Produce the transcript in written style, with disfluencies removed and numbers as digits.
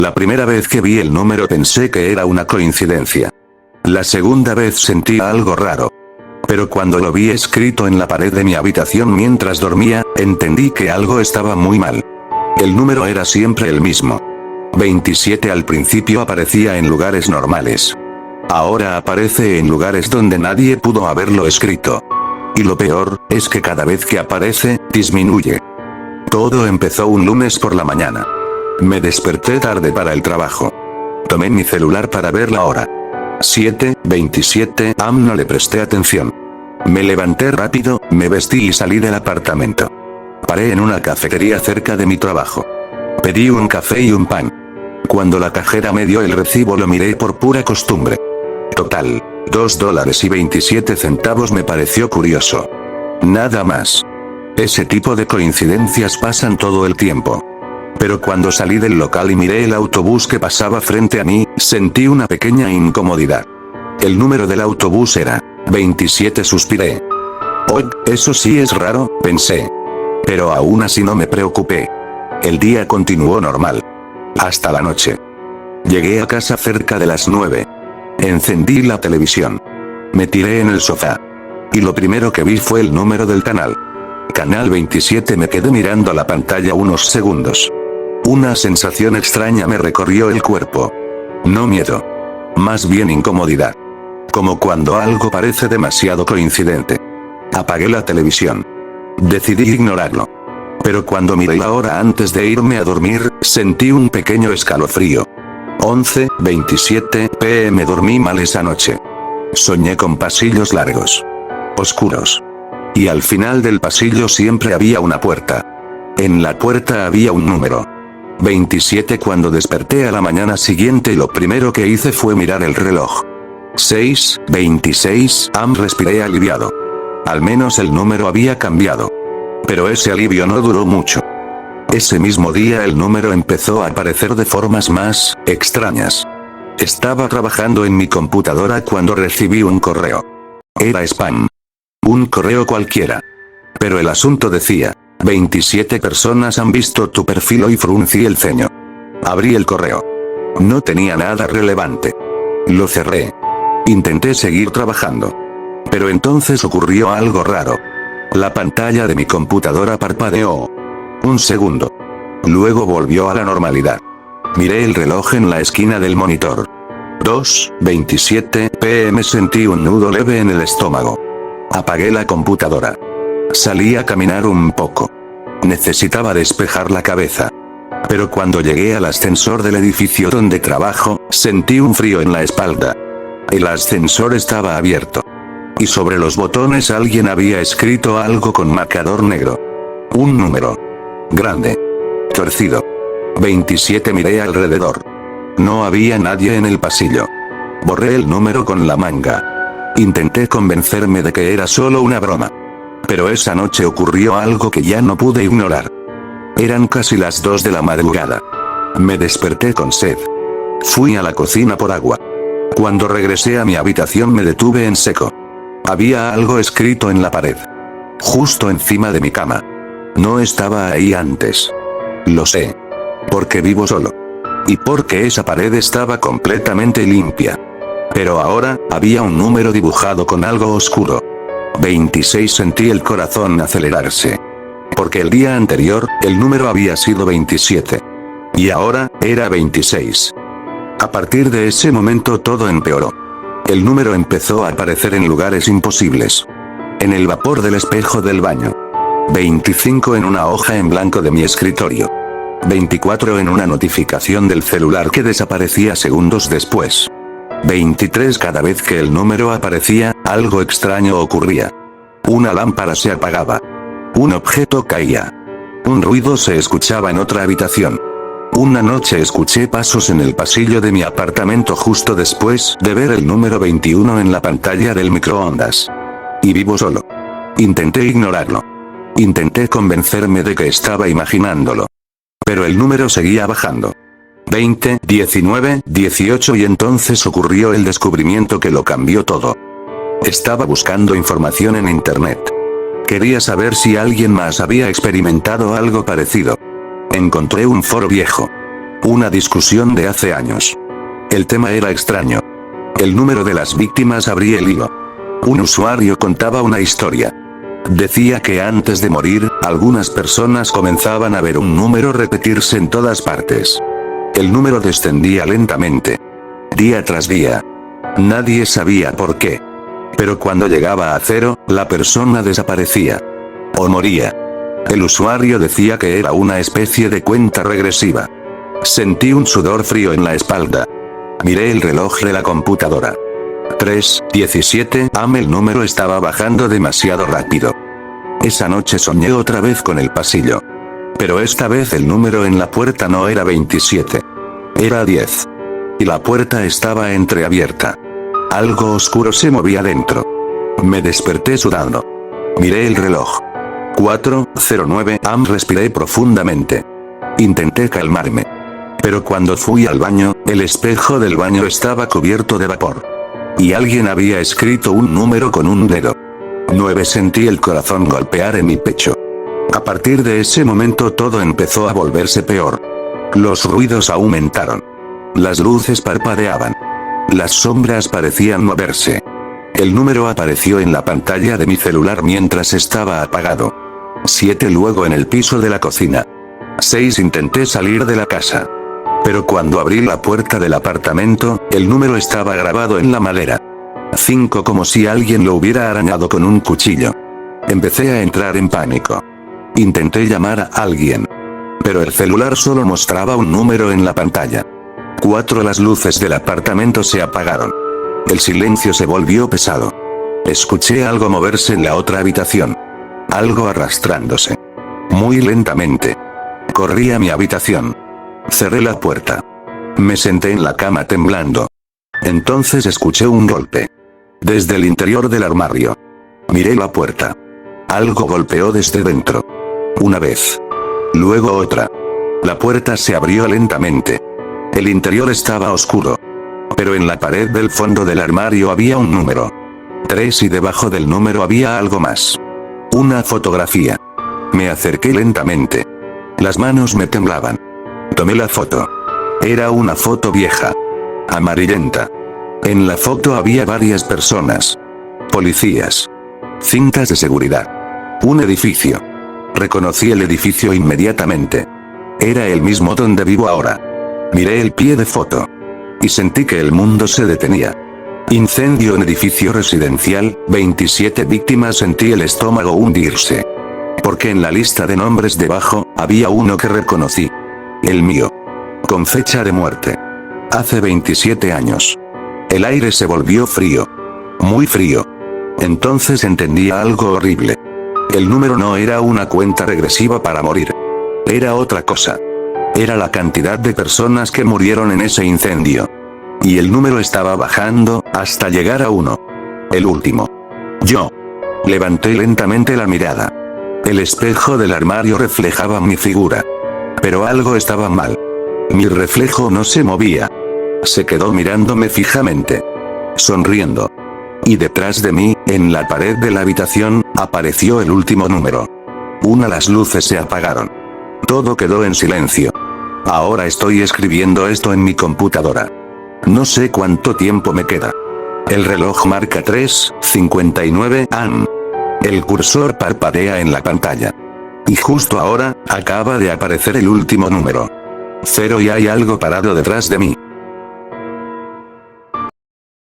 La primera vez que vi el número pensé que era una coincidencia. La segunda vez sentí algo raro. Pero cuando lo vi escrito en la pared de mi habitación mientras dormía, entendí que algo estaba muy mal. El número era siempre el mismo. 27 al principio aparecía en lugares normales. Ahora aparece en lugares donde nadie pudo haberlo escrito. Y lo peor, es que cada vez que aparece, disminuye. Todo empezó un lunes por la mañana. Me desperté tarde para el trabajo. Tomé mi celular para ver la hora. 7:27 am. No le presté atención. Me levanté rápido, me vestí y salí del apartamento. Paré en una cafetería cerca de mi trabajo. Pedí un café y un pan. Cuando la cajera me dio el recibo lo miré por pura costumbre. Total, $2.27 me pareció curioso. Nada más. Ese tipo de coincidencias pasan todo el tiempo. Pero cuando salí del local y miré el autobús que pasaba frente a mí, sentí una pequeña incomodidad. El número del autobús era 27, suspiré. Oh, eso sí es raro, pensé. Pero aún así no me preocupé. El día continuó normal. Hasta la noche. Llegué a casa cerca de las 9. Encendí la televisión. Me tiré en el sofá. Y lo primero que vi fue el número del canal. Canal 27. Me quedé mirando la pantalla unos segundos. Una sensación extraña me recorrió el cuerpo. No miedo. Más bien incomodidad. Como cuando algo parece demasiado coincidente. Apagué la televisión. Decidí ignorarlo. Pero cuando miré la hora antes de irme a dormir, sentí un pequeño escalofrío. 11:27 p.m. Dormí mal esa noche. Soñé con pasillos largos. Oscuros. Y al final del pasillo siempre había una puerta. En la puerta había un número. 27. Cuando desperté a la mañana siguiente lo primero que hice fue mirar el reloj. 6:26 am. Respiré aliviado. Al menos el número había cambiado. Pero ese alivio no duró mucho. Ese mismo día el número empezó a aparecer de formas más extrañas. Estaba trabajando en mi computadora cuando recibí un correo. Era spam. Un correo cualquiera. Pero el asunto decía, 27 personas han visto tu perfil hoy. Fruncí el ceño. Abrí el correo. No tenía nada relevante. Lo cerré. Intenté seguir trabajando. Pero entonces ocurrió algo raro. La pantalla de mi computadora parpadeó. Un segundo. Luego volvió a la normalidad. Miré el reloj en la esquina del monitor. 2:27 p.m. Sentí un nudo leve en el estómago. Apagué la computadora. Salí a caminar un poco. Necesitaba despejar la cabeza. Pero cuando llegué al ascensor del edificio donde trabajo, sentí un frío en la espalda. El ascensor estaba abierto. Y sobre los botones alguien había escrito algo con marcador negro. Un número. Grande. Torcido. 27. Miré alrededor. No había nadie en el pasillo. Borré el número con la manga. Intenté convencerme de que era solo una broma. Pero esa noche ocurrió algo que ya no pude ignorar. Eran casi las 2 de la madrugada. Me desperté con sed. Fui a la cocina por agua. Cuando regresé a mi habitación me detuve en seco. Había algo escrito en la pared. Justo encima de mi cama. No estaba ahí antes. Lo sé. Porque vivo solo. Y porque esa pared estaba completamente limpia. Pero ahora, había un número dibujado con algo oscuro. 26. Sentí el corazón acelerarse. Porque el día anterior, el número había sido 27. Y ahora, era 26. A partir de ese momento todo empeoró. El número empezó a aparecer en lugares imposibles. En el vapor del espejo del baño. 25 en una hoja en blanco de mi escritorio. 24 en una notificación del celular que desaparecía segundos después. 23 cada vez que el número aparecía, algo extraño ocurría. Una lámpara se apagaba. Un objeto caía. Un ruido se escuchaba en otra habitación. Una noche escuché pasos en el pasillo de mi apartamento justo después de ver el número 21 en la pantalla del microondas. Y vivo solo. Intenté ignorarlo. Intenté convencerme de que estaba imaginándolo. Pero el número seguía bajando. 20, 19, 18 y entonces ocurrió el descubrimiento que lo cambió todo. Estaba buscando información en internet. Quería saber si alguien más había experimentado algo parecido. Encontré un foro viejo. Una discusión de hace años. El tema era extraño. El número de las víctimas abría el hilo. Un usuario contaba una historia. Decía que antes de morir, algunas personas comenzaban a ver un número repetirse en todas partes. El número descendía lentamente. Día tras día. Nadie sabía por qué. Pero cuando llegaba a 0, la persona desaparecía. O moría. El usuario decía que era una especie de cuenta regresiva. Sentí un sudor frío en la espalda. Miré el reloj de la computadora. 3:17 am. El número estaba bajando demasiado rápido. Esa noche soñé otra vez con el pasillo. Pero esta vez el número en la puerta no era 27. Era 10. Y la puerta estaba entreabierta. Algo oscuro se movía dentro. Me desperté sudando. Miré el reloj. 4:09 am. Respiré profundamente. Intenté calmarme. Pero cuando fui al baño, el espejo del baño estaba cubierto de vapor. Y alguien había escrito un número con un dedo. 9. Sentí el corazón golpear en mi pecho. A partir de ese momento todo empezó a volverse peor. Los ruidos aumentaron. Las luces parpadeaban. Las sombras parecían moverse. El número apareció en la pantalla de mi celular mientras estaba apagado. 7. Luego en el piso de la cocina. 6. Intenté salir de la casa. Pero cuando abrí la puerta del apartamento, el número estaba grabado en la madera. 5. Como si alguien lo hubiera arañado con un cuchillo. Empecé a entrar en pánico. Intenté llamar a alguien. Pero el celular solo mostraba un número en la pantalla. 4. Las luces del apartamento se apagaron. El silencio se volvió pesado. Escuché algo moverse en la otra habitación. Algo arrastrándose. Muy lentamente. Corrí a mi habitación. Cerré la puerta. Me senté en la cama temblando. Entonces escuché un golpe. Desde el interior del armario. Miré la puerta. Algo golpeó desde dentro. Una vez. Luego otra. La puerta se abrió lentamente. El interior estaba oscuro. Pero en la pared del fondo del armario había un número. 3 y debajo del número había algo más. Una fotografía. Me acerqué lentamente. Las manos me temblaban. Tomé la foto. Era una foto vieja. Amarillenta. En la foto había varias personas. Policías. Cintas de seguridad. Un edificio. Reconocí el edificio inmediatamente. Era el mismo donde vivo ahora. Miré el pie de foto. Y sentí que el mundo se detenía. Incendio en edificio residencial, 27 víctimas. Sentí el estómago hundirse. Porque en la lista de nombres debajo, había uno que reconocí. El mío. Con fecha de muerte. Hace 27 años. El aire se volvió frío. Muy frío. Entonces entendí algo horrible. El número no era una cuenta regresiva para morir. Era otra cosa. Era la cantidad de personas que murieron en ese incendio. Y el número estaba bajando, hasta llegar a 1. El último. Yo. Levanté lentamente la mirada. El espejo del armario reflejaba mi figura. Pero algo estaba mal. Mi reflejo no se movía. Se quedó mirándome fijamente. Sonriendo. Y detrás de mí, en la pared de la habitación, apareció el último número. Las luces se apagaron. Todo quedó en silencio. Ahora estoy escribiendo esto en mi computadora. No sé cuánto tiempo me queda. El reloj marca 3:59 am. El cursor parpadea en la pantalla. Y justo ahora, acaba de aparecer el último número. 0 y hay algo parado detrás de mí.